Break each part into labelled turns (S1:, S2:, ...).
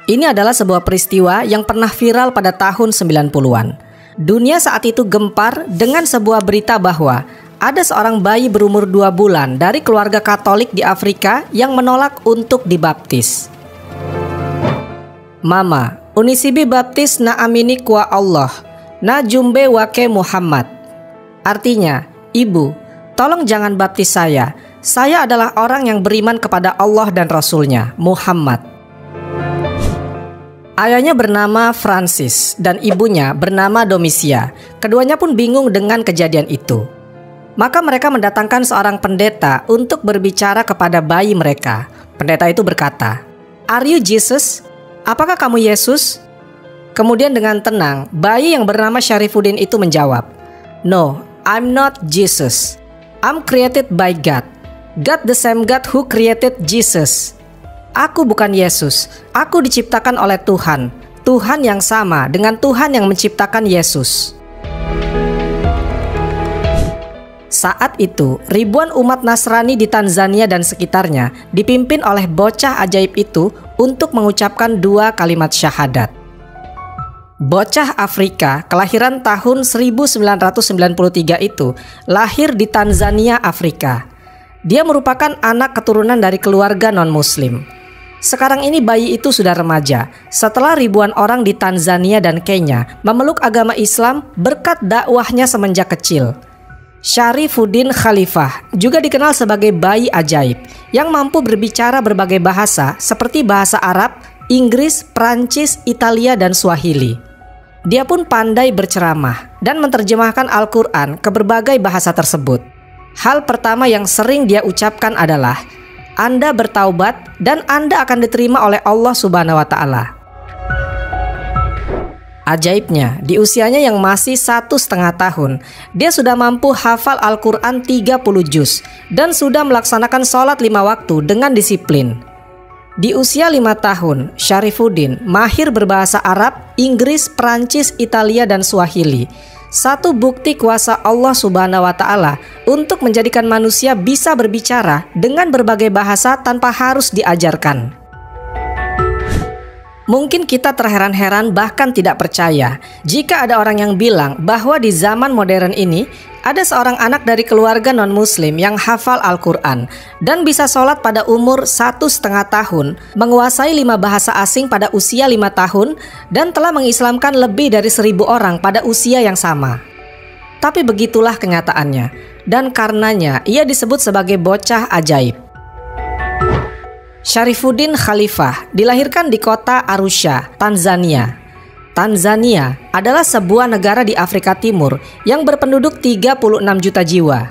S1: Ini adalah sebuah peristiwa yang pernah viral pada tahun 90-an. Dunia saat itu gempar dengan sebuah berita bahwa ada seorang bayi berumur 2 bulan dari keluarga Katolik di Afrika yang menolak untuk dibaptis. Mama, unisibi baptis na amini kwa Allah, na jumbe wake Muhammad. Artinya, Ibu, tolong jangan baptis saya. Saya adalah orang yang beriman kepada Allah dan Rasul-Nya, Muhammad. Ayahnya bernama Francis dan ibunya bernama Domisia. Keduanya pun bingung dengan kejadian itu. Maka mereka mendatangkan seorang pendeta untuk berbicara kepada bayi mereka. Pendeta itu berkata, "Are you Jesus? Apakah kamu Yesus?" Kemudian dengan tenang, bayi yang bernama Syarifuddin itu menjawab, "No, I'm not Jesus. I'm created by God. God the same God who created Jesus. Aku bukan Yesus, aku diciptakan oleh Tuhan, Tuhan yang sama dengan Tuhan yang menciptakan Yesus." Saat itu, ribuan umat Nasrani di Tanzania dan sekitarnya dipimpin oleh bocah ajaib itu untuk mengucapkan 2 kalimat syahadat. Bocah Afrika kelahiran tahun 1993 itu lahir di Tanzania, Afrika. Dia merupakan anak keturunan dari keluarga non-muslim. Sekarang ini bayi itu sudah remaja setelah ribuan orang di Tanzania dan Kenya memeluk agama Islam berkat dakwahnya semenjak kecil. Syarifuddin Khalifah juga dikenal sebagai bayi ajaib yang mampu berbicara berbagai bahasa seperti bahasa Arab, Inggris, Prancis, Italia, dan Swahili. Dia pun pandai berceramah dan menerjemahkan Al-Quran ke berbagai bahasa tersebut. Hal pertama yang sering dia ucapkan adalah, "Anda bertaubat dan Anda akan diterima oleh Allah Subhanahu wa Ta'ala." Ajaibnya, di usianya yang masih 1,5 tahun, dia sudah mampu hafal Al-Quran 30 juz dan sudah melaksanakan sholat 5 waktu dengan disiplin. Di usia 5 tahun, Syarifuddin mahir berbahasa Arab, Inggris, Prancis, Italia, dan Swahili. Satu bukti kuasa Allah Subhanahu wa Ta'ala untuk menjadikan manusia bisa berbicara dengan berbagai bahasa tanpa harus diajarkan. Mungkin kita terheran-heran bahkan tidak percaya jika ada orang yang bilang bahwa di zaman modern ini ada seorang anak dari keluarga non-muslim yang hafal Al-Quran dan bisa sholat pada umur 1,5 tahun, menguasai 5 bahasa asing pada usia 5 tahun, dan telah mengislamkan lebih dari 1.000 orang pada usia yang sama. Tapi begitulah kenyataannya, dan karenanya ia disebut sebagai bocah ajaib. Syarifuddin Khalifah dilahirkan di kota Arusha, Tanzania. Tanzania adalah sebuah negara di Afrika Timur yang berpenduduk 36 juta jiwa.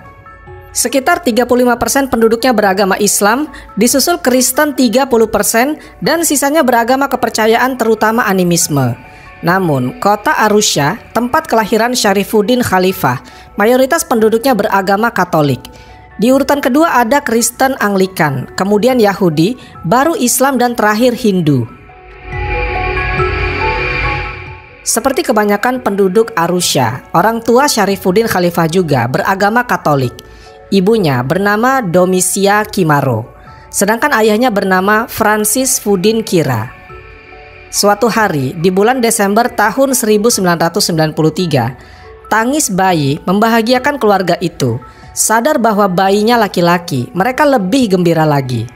S1: Sekitar 35% penduduknya beragama Islam, disusul Kristen 30%, dan sisanya beragama kepercayaan terutama animisme. Namun, kota Arusha, tempat kelahiran Syarifuddin Khalifah, mayoritas penduduknya beragama Katolik. Di urutan kedua ada Kristen Anglikan, kemudian Yahudi, baru Islam, dan terakhir Hindu. Seperti kebanyakan penduduk Arusha, orang tua Syarifuddin Khalifah juga beragama Katolik. Ibunya bernama Domisia Kimaro, sedangkan ayahnya bernama Francis Fuddin Kira. Suatu hari di bulan Desember tahun 1993, tangis bayi membahagiakan keluarga itu. Sadar bahwa bayinya laki-laki, mereka lebih gembira lagi.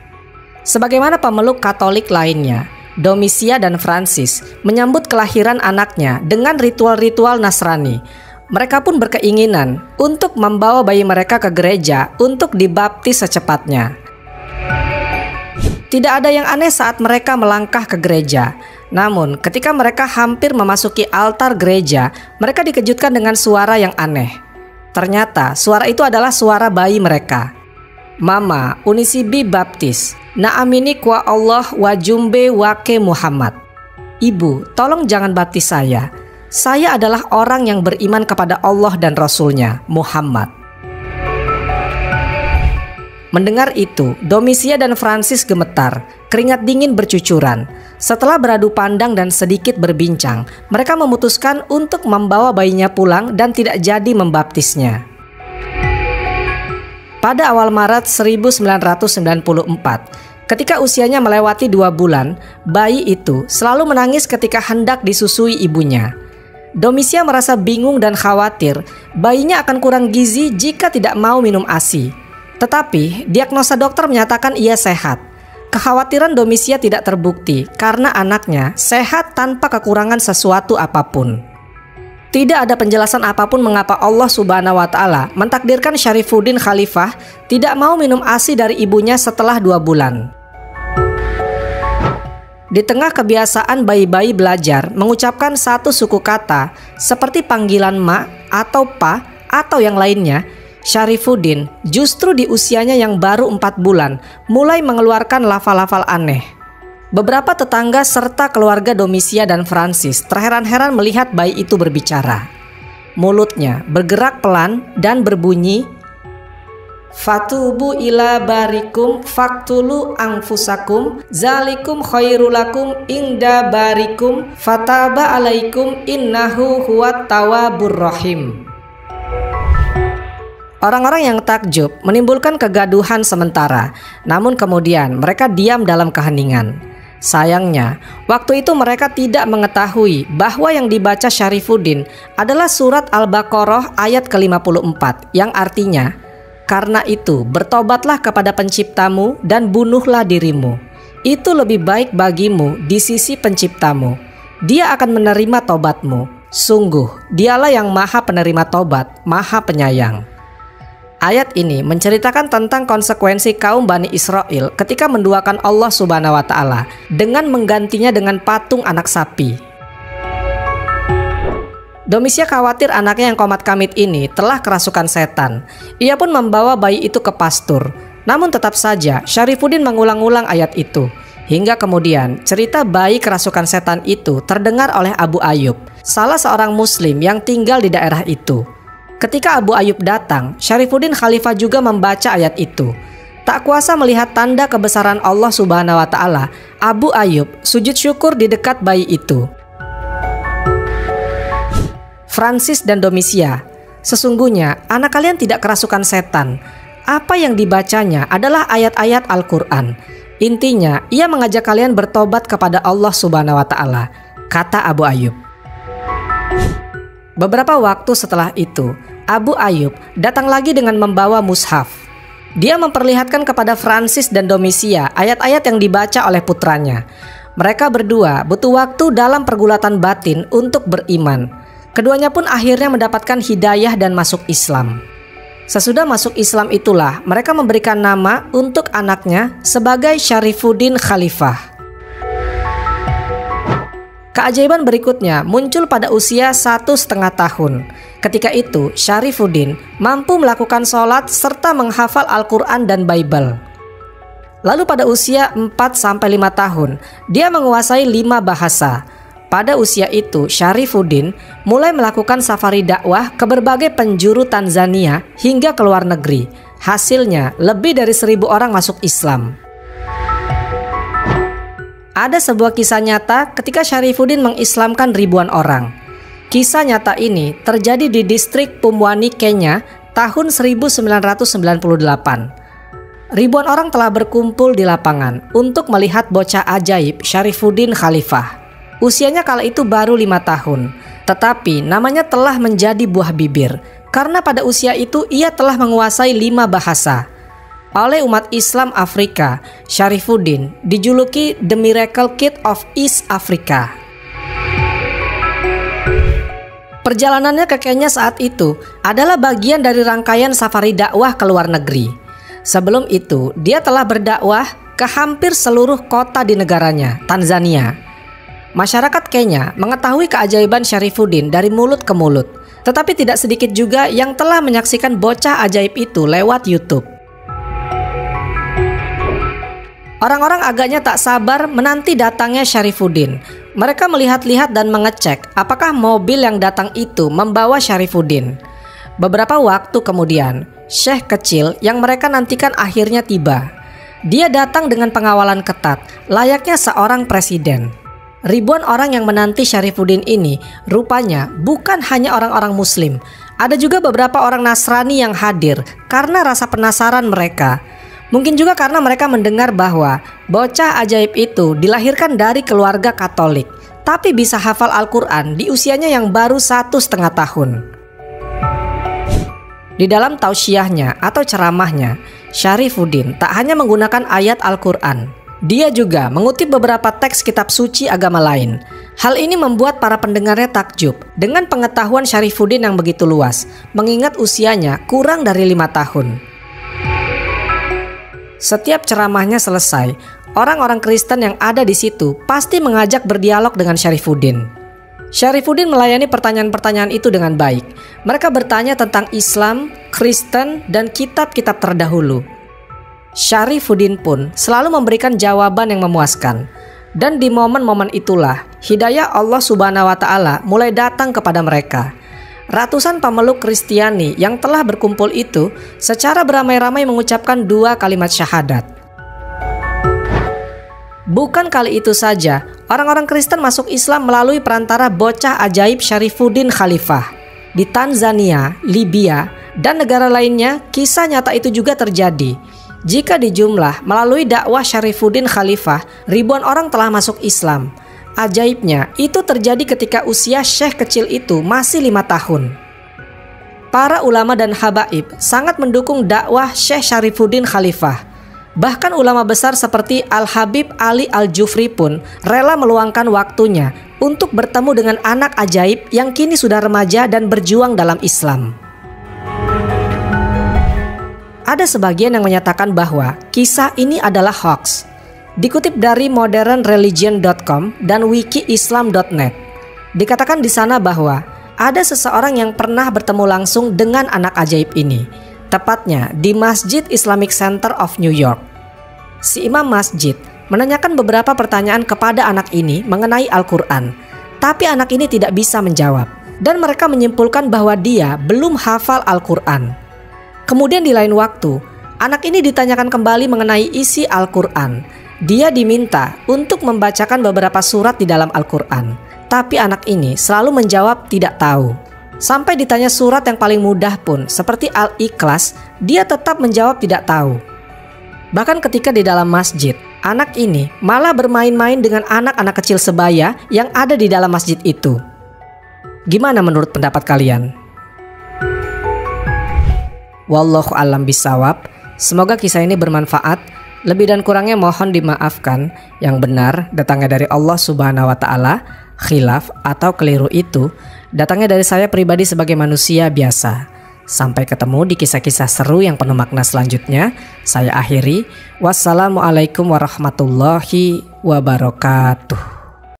S1: Sebagaimana pemeluk Katolik lainnya, Domisia dan Francis menyambut kelahiran anaknya dengan ritual-ritual Nasrani. Mereka pun berkeinginan untuk membawa bayi mereka ke gereja untuk dibaptis secepatnya. Tidak ada yang aneh saat mereka melangkah ke gereja. Namun, ketika mereka hampir memasuki altar gereja, mereka dikejutkan dengan suara yang aneh. Ternyata suara itu adalah suara bayi mereka. "Mama, unisibi baptis, na amini kwa Allah wa jumbe wake Muhammad." Ibu, tolong jangan baptis saya. Saya adalah orang yang beriman kepada Allah dan Rasul-Nya, Muhammad. Mendengar itu, Domisia dan Francis gemetar, keringat dingin bercucuran. Setelah beradu pandang dan sedikit berbincang, mereka memutuskan untuk membawa bayinya pulang dan tidak jadi membaptisnya. Pada awal Maret 1994, Ketika usianya melewati 2 bulan, bayi itu selalu menangis ketika hendak disusui ibunya. Domitia merasa bingung dan khawatir bayinya akan kurang gizi jika tidak mau minum ASI. Tetapi diagnosa dokter menyatakan ia sehat. Kekhawatiran Domitia tidak terbukti karena anaknya sehat tanpa kekurangan sesuatu apapun. Tidak ada penjelasan apapun mengapa Allah Subhanahu wa Ta'ala mentakdirkan Syarifuddin Khalifah tidak mau minum ASI dari ibunya setelah 2 bulan. Di tengah kebiasaan bayi-bayi belajar mengucapkan satu suku kata seperti panggilan ma atau pa atau yang lainnya, Syarifuddin justru di usianya yang baru 4 bulan mulai mengeluarkan lafal-lafal aneh. Beberapa tetangga serta keluarga Domitia dan Francis terheran-heran melihat bayi itu berbicara. Mulutnya bergerak pelan dan berbunyi, "Fatubu ila barikum faktulu anfusakum zalikum khairulakum inda barikum fataba alaikum innahu huwat tawwabur rahim." Orang-orang yang takjub menimbulkan kegaduhan sementara, namun kemudian mereka diam dalam keheningan. Sayangnya, waktu itu mereka tidak mengetahui bahwa yang dibaca Syarifuddin adalah surat Al-Baqarah ayat ke-54 yang artinya, "Karena itu bertobatlah kepada penciptamu dan bunuhlah dirimu. Itu lebih baik bagimu di sisi penciptamu. Dia akan menerima tobatmu. Sungguh, dialah yang maha penerima tobat, maha penyayang." Ayat ini menceritakan tentang konsekuensi kaum Bani Israel ketika menduakan Allah Subhanahu wa Ta'ala dengan menggantinya dengan patung anak sapi. Domitia khawatir anaknya yang komat kamit ini telah kerasukan setan. Ia pun membawa bayi itu ke pastur. Namun tetap saja Syarifuddin mengulang-ulang ayat itu. Hingga kemudian cerita bayi kerasukan setan itu terdengar oleh Abu Ayyub, salah seorang muslim yang tinggal di daerah itu. Ketika Abu Ayyub datang, Syarifuddin Khalifah juga membaca ayat itu. Tak kuasa melihat tanda kebesaran Allah Subhanahu wa Ta'ala, Abu Ayyub sujud syukur di dekat bayi itu. Francis dan Domitia, sesungguhnya anak kalian tidak kerasukan setan. Apa yang dibacanya adalah ayat-ayat Al-Quran. Intinya, ia mengajak kalian bertobat kepada Allah Subhanahu wa Ta'ala, kata Abu Ayyub. Beberapa waktu setelah itu, Abu Ayyub datang lagi dengan membawa mushaf. Dia memperlihatkan kepada Francis dan Domitia ayat-ayat yang dibaca oleh putranya. Mereka berdua butuh waktu dalam pergulatan batin untuk beriman. Keduanya pun akhirnya mendapatkan hidayah dan masuk Islam. Sesudah masuk Islam itulah mereka memberikan nama untuk anaknya sebagai Syarifuddin Khalifah. Keajaiban berikutnya muncul pada usia 1,5 tahun. Ketika itu Syarifuddin mampu melakukan sholat serta menghafal Al-Quran dan Bible. Lalu pada usia 4-5 tahun dia menguasai 5 bahasa. Pada usia itu Syarifuddin mulai melakukan safari dakwah ke berbagai penjuru Tanzania hingga ke luar negeri. Hasilnya lebih dari 1.000 orang masuk Islam. Ada sebuah kisah nyata ketika Syarifuddin mengislamkan ribuan orang. Kisah nyata ini terjadi di distrik Pumwani, Kenya tahun 1998. Ribuan orang telah berkumpul di lapangan untuk melihat bocah ajaib Syarifuddin Khalifah. Usianya kala itu baru 5 tahun, tetapi namanya telah menjadi buah bibir karena pada usia itu ia telah menguasai 5 bahasa. Oleh umat Islam Afrika, Syarifuddin dijuluki The Miracle Kid of East Africa. Perjalanannya ke Kenya saat itu adalah bagian dari rangkaian safari dakwah ke luar negeri. Sebelum itu, dia telah berdakwah ke hampir seluruh kota di negaranya, Tanzania. Masyarakat Kenya mengetahui keajaiban Syarifuddin dari mulut ke mulut, tetapi tidak sedikit juga yang telah menyaksikan bocah ajaib itu lewat YouTube. Orang-orang agaknya tak sabar menanti datangnya Syarifuddin. Mereka melihat-lihat dan mengecek apakah mobil yang datang itu membawa Syarifuddin. Beberapa waktu kemudian, Syekh kecil yang mereka nantikan akhirnya tiba. Dia datang dengan pengawalan ketat, layaknya seorang presiden. Ribuan orang yang menanti Syarifuddin ini rupanya bukan hanya orang-orang Muslim. Ada juga beberapa orang Nasrani yang hadir karena rasa penasaran mereka. Mungkin juga karena mereka mendengar bahwa bocah ajaib itu dilahirkan dari keluarga Katolik, tapi bisa hafal Al-Quran di usianya yang baru 1,5 tahun. Di dalam tausiahnya atau ceramahnya, Syarifuddin tak hanya menggunakan ayat Al-Quran, dia juga mengutip beberapa teks kitab suci agama lain. Hal ini membuat para pendengarnya takjub dengan pengetahuan Syarifuddin yang begitu luas, mengingat usianya kurang dari 5 tahun. Setiap ceramahnya selesai, orang-orang Kristen yang ada di situ pasti mengajak berdialog dengan Syarifuddin. Syarifuddin melayani pertanyaan-pertanyaan itu dengan baik. Mereka bertanya tentang Islam, Kristen, dan kitab-kitab terdahulu. Syarifuddin pun selalu memberikan jawaban yang memuaskan. Dan di momen-momen itulah hidayah Allah Subhanahu wa Ta'ala mulai datang kepada mereka. Ratusan pemeluk Kristiani yang telah berkumpul itu secara beramai-ramai mengucapkan 2 kalimat syahadat. Bukan kali itu saja, orang-orang Kristen masuk Islam melalui perantara bocah ajaib Syarifuddin Khalifah. Di Tanzania, Libya, dan negara lainnya, kisah nyata itu juga terjadi. Jika dijumlah melalui dakwah Syarifuddin Khalifah, ribuan orang telah masuk Islam. Ajaibnya, itu terjadi ketika usia syekh kecil itu masih 5 tahun. Para ulama dan habaib sangat mendukung dakwah Syekh Syarifuddin Khalifah. Bahkan ulama besar seperti Al-Habib Ali Al-Jufri pun rela meluangkan waktunya untuk bertemu dengan anak ajaib yang kini sudah remaja dan berjuang dalam Islam. Ada sebagian yang menyatakan bahwa kisah ini adalah hoax. Dikutip dari modernreligion.com dan wikiislam.net, dikatakan di sana bahwa ada seseorang yang pernah bertemu langsung dengan anak ajaib ini, tepatnya di Masjid Islamic Center of New York. Si imam masjid menanyakan beberapa pertanyaan kepada anak ini mengenai Al-Quran, tapi anak ini tidak bisa menjawab, dan mereka menyimpulkan bahwa dia belum hafal Al-Quran. Kemudian di lain waktu, anak ini ditanyakan kembali mengenai isi Al-Quran. Dia diminta untuk membacakan beberapa surat di dalam Al-Quran, tapi anak ini selalu menjawab tidak tahu. Sampai ditanya surat yang paling mudah pun, seperti Al-Ikhlas, dia tetap menjawab tidak tahu. Bahkan ketika di dalam masjid, anak ini malah bermain-main dengan anak-anak kecil sebaya yang ada di dalam masjid itu. Gimana menurut pendapat kalian? Wallahu a'lam bishawab. Semoga kisah ini bermanfaat. Lebih dan kurangnya mohon dimaafkan. Yang benar datangnya dari Allah Subhanahu wa Ta'ala. Khilaf atau keliru itu datangnya dari saya pribadi sebagai manusia biasa. Sampai ketemu di kisah-kisah seru yang penuh makna selanjutnya. Saya akhiri. Wassalamualaikum warahmatullahi wabarakatuh.